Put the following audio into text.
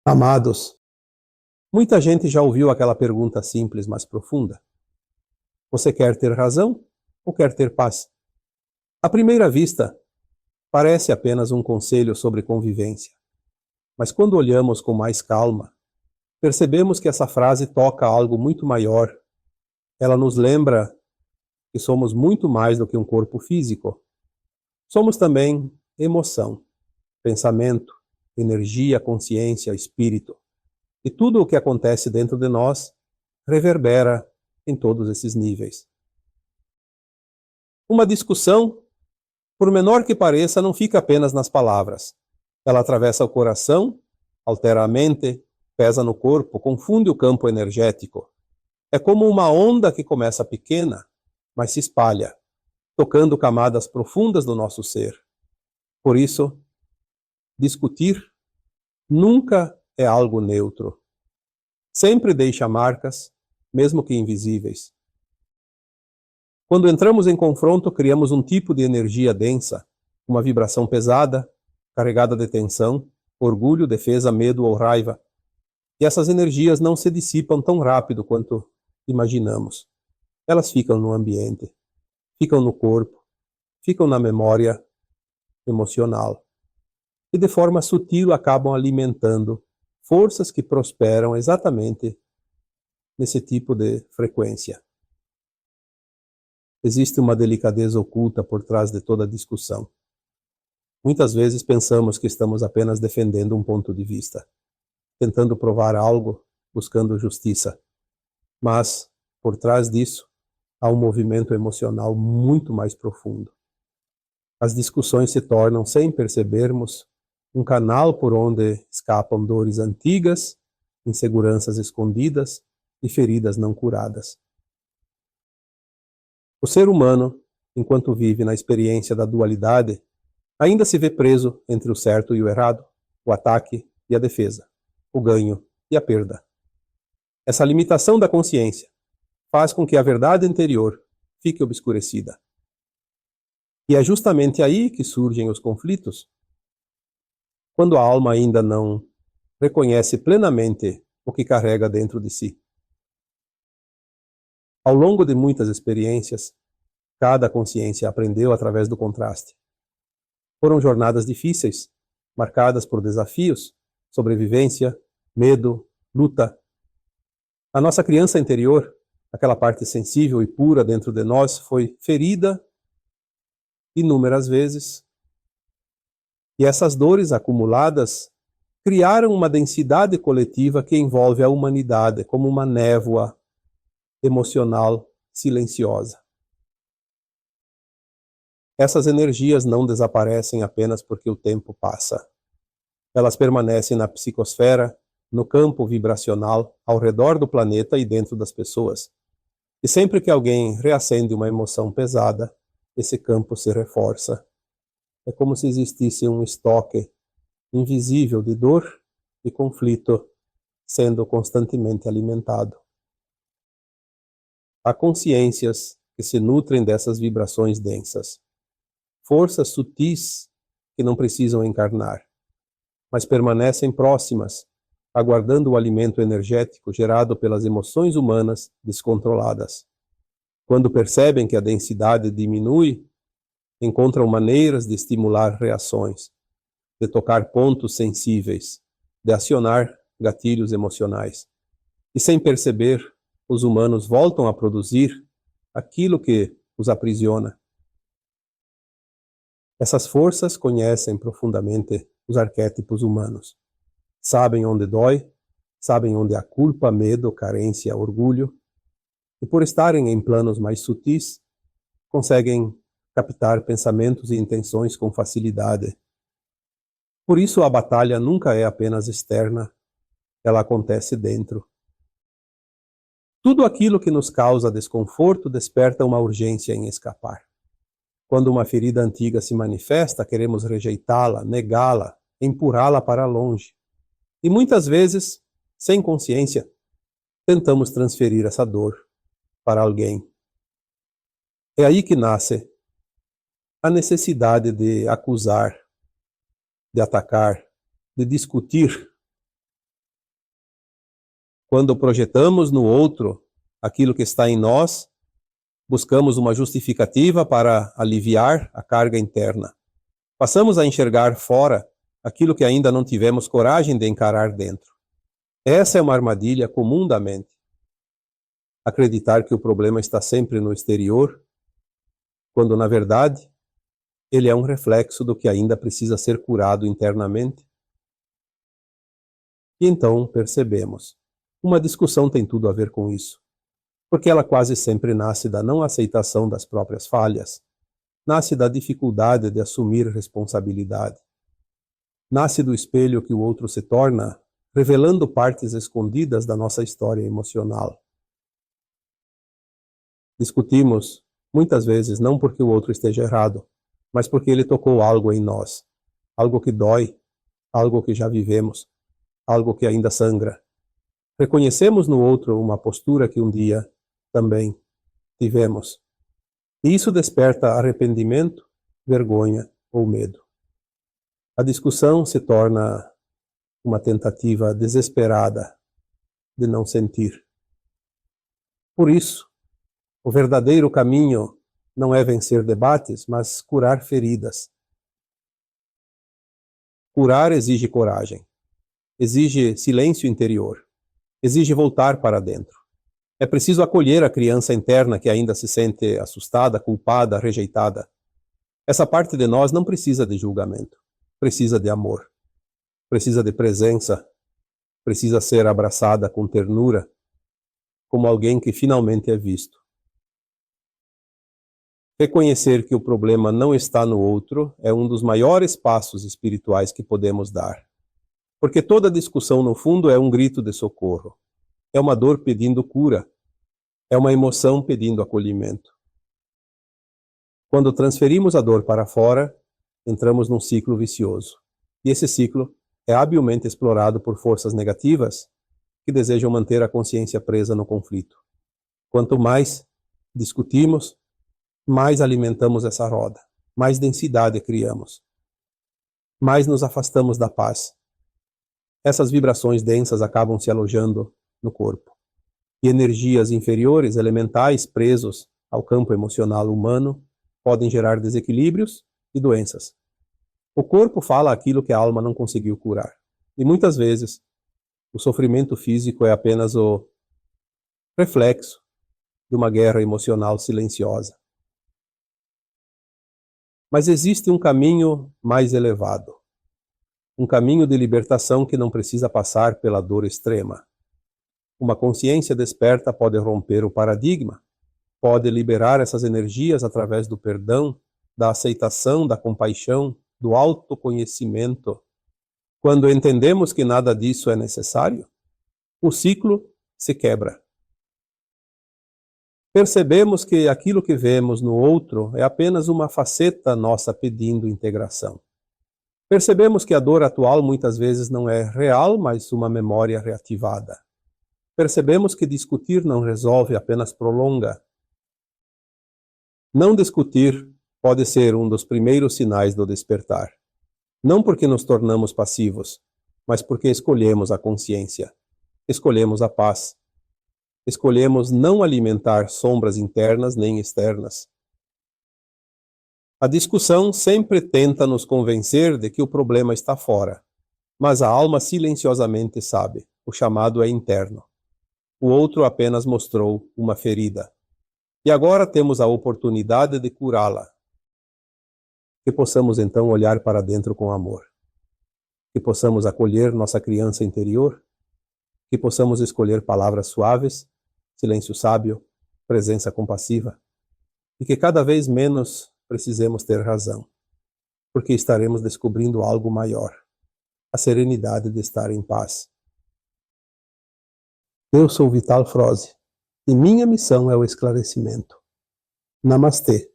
Amados, muita gente já ouviu aquela pergunta simples, mas profunda. Você quer ter razão ou quer ter paz? À primeira vista, parece apenas um conselho sobre convivência. Mas quando olhamos com mais calma, percebemos que essa frase toca algo muito maior. Ela nos lembra que somos muito mais do que um corpo físico. Somos também emoção, pensamento, energia, consciência, espírito. E tudo o que acontece dentro de nós reverbera em todos esses níveis. Uma discussão, por menor que pareça, não fica apenas nas palavras. Ela atravessa o coração, altera a mente, pesa no corpo, confunde o campo energético. É como uma onda que começa pequena, mas se espalha, tocando camadas profundas do nosso ser. Por isso, discutir nunca é algo neutro. Sempre deixa marcas, mesmo que invisíveis. Quando entramos em confronto, criamos um tipo de energia densa, uma vibração pesada, carregada de tensão, orgulho, defesa, medo ou raiva. E essas energias não se dissipam tão rápido quanto imaginamos. Elas ficam no ambiente, ficam no corpo, ficam na memória emocional. E de forma sutil acabam alimentando forças que prosperam exatamente nesse tipo de frequência. Existe uma delicadeza oculta por trás de toda a discussão. Muitas vezes pensamos que estamos apenas defendendo um ponto de vista, tentando provar algo, buscando justiça. Mas, por trás disso, há um movimento emocional muito mais profundo. As discussões se tornam, sem percebermos, um canal por onde escapam dores antigas, inseguranças escondidas e feridas não curadas. O ser humano, enquanto vive na experiência da dualidade, ainda se vê preso entre o certo e o errado, o ataque e a defesa, o ganho e a perda. Essa limitação da consciência faz com que a verdade interior fique obscurecida. E é justamente aí que surgem os conflitos. Quando a alma ainda não reconhece plenamente o que carrega dentro de si. Ao longo de muitas experiências, cada consciência aprendeu através do contraste. Foram jornadas difíceis, marcadas por desafios, sobrevivência, medo, luta. A nossa criança interior, aquela parte sensível e pura dentro de nós, foi ferida inúmeras vezes. E essas dores acumuladas criaram uma densidade coletiva que envolve a humanidade como uma névoa emocional silenciosa. Essas energias não desaparecem apenas porque o tempo passa. Elas permanecem na psicosfera, no campo vibracional, ao redor do planeta e dentro das pessoas. E sempre que alguém reacende uma emoção pesada, esse campo se reforça. É como se existisse um estoque invisível de dor e conflito sendo constantemente alimentado. Há consciências que se nutrem dessas vibrações densas, forças sutis que não precisam encarnar, mas permanecem próximas, aguardando o alimento energético gerado pelas emoções humanas descontroladas. Quando percebem que a densidade diminui, encontram maneiras de estimular reações, de tocar pontos sensíveis, de acionar gatilhos emocionais. E sem perceber, os humanos voltam a produzir aquilo que os aprisiona. Essas forças conhecem profundamente os arquétipos humanos. Sabem onde dói, sabem onde há culpa, medo, carência, orgulho. E por estarem em planos mais sutis, conseguem captar pensamentos e intenções com facilidade. Por isso a batalha nunca é apenas externa, ela acontece dentro. Tudo aquilo que nos causa desconforto desperta uma urgência em escapar. Quando uma ferida antiga se manifesta, queremos rejeitá-la, negá-la, empurrá-la para longe. E muitas vezes, sem consciência, tentamos transferir essa dor para alguém. É aí que nasce a necessidade de acusar, de atacar, de discutir, Quando projetamos no outro aquilo que está em nós, buscamos uma justificativa para aliviar a carga interna. Passamos a enxergar fora aquilo que ainda não tivemos coragem de encarar dentro. Essa é uma armadilha comum da mente. Acreditar que o problema está sempre no exterior, quando na verdade ele é um reflexo do que ainda precisa ser curado internamente. E então percebemos, uma discussão tem tudo a ver com isso, porque ela quase sempre nasce da não aceitação das próprias falhas, nasce da dificuldade de assumir responsabilidade, nasce do espelho que o outro se torna, revelando partes escondidas da nossa história emocional. Discutimos, muitas vezes, não porque o outro esteja errado, mas porque ele tocou algo em nós, algo que dói, algo que já vivemos, algo que ainda sangra. Reconhecemos no outro uma postura que um dia também tivemos. E isso desperta arrependimento, vergonha ou medo. A discussão se torna uma tentativa desesperada de não sentir. Por isso, o verdadeiro caminho não é vencer debates, mas curar feridas. Curar exige coragem, exige silêncio interior, exige voltar para dentro. É preciso acolher a criança interna que ainda se sente assustada, culpada, rejeitada. Essa parte de nós não precisa de julgamento, precisa de amor, precisa de presença, precisa ser abraçada com ternura, como alguém que finalmente é visto. Reconhecer que o problema não está no outro é um dos maiores passos espirituais que podemos dar. Porque toda discussão, no fundo, é um grito de socorro. É uma dor pedindo cura. É uma emoção pedindo acolhimento. Quando transferimos a dor para fora, entramos num ciclo vicioso. E esse ciclo é habilmente explorado por forças negativas que desejam manter a consciência presa no conflito. Quanto mais discutimos, mais alimentamos essa roda, mais densidade criamos, mais nos afastamos da paz. Essas vibrações densas acabam se alojando no corpo. E energias inferiores, elementais, presos ao campo emocional humano, podem gerar desequilíbrios e doenças. O corpo fala aquilo que a alma não conseguiu curar. E muitas vezes, o sofrimento físico é apenas o reflexo de uma guerra emocional silenciosa. Mas existe um caminho mais elevado. Um caminho de libertação que não precisa passar pela dor extrema. Uma consciência desperta pode romper o paradigma, pode liberar essas energias através do perdão, da aceitação, da compaixão, do autoconhecimento. Quando entendemos que nada disso é necessário, o ciclo se quebra. Percebemos que aquilo que vemos no outro é apenas uma faceta nossa pedindo integração. Percebemos que a dor atual muitas vezes não é real, mas uma memória reativada. Percebemos que discutir não resolve, apenas prolonga. Não discutir pode ser um dos primeiros sinais do despertar. Não porque nos tornamos passivos, mas porque escolhemos a consciência, escolhemos a paz. Escolhemos não alimentar sombras internas nem externas. A discussão sempre tenta nos convencer de que o problema está fora, mas a alma silenciosamente sabe, o chamado é interno. O outro apenas mostrou uma ferida. E agora temos a oportunidade de curá-la. Que possamos então olhar para dentro com amor. Que possamos acolher nossa criança interior. Que possamos escolher palavras suaves, silêncio sábio, presença compassiva, e que cada vez menos precisemos ter razão, porque estaremos descobrindo algo maior, a serenidade de estar em paz. Eu sou Vital Froze, e minha missão é o esclarecimento. Namastê.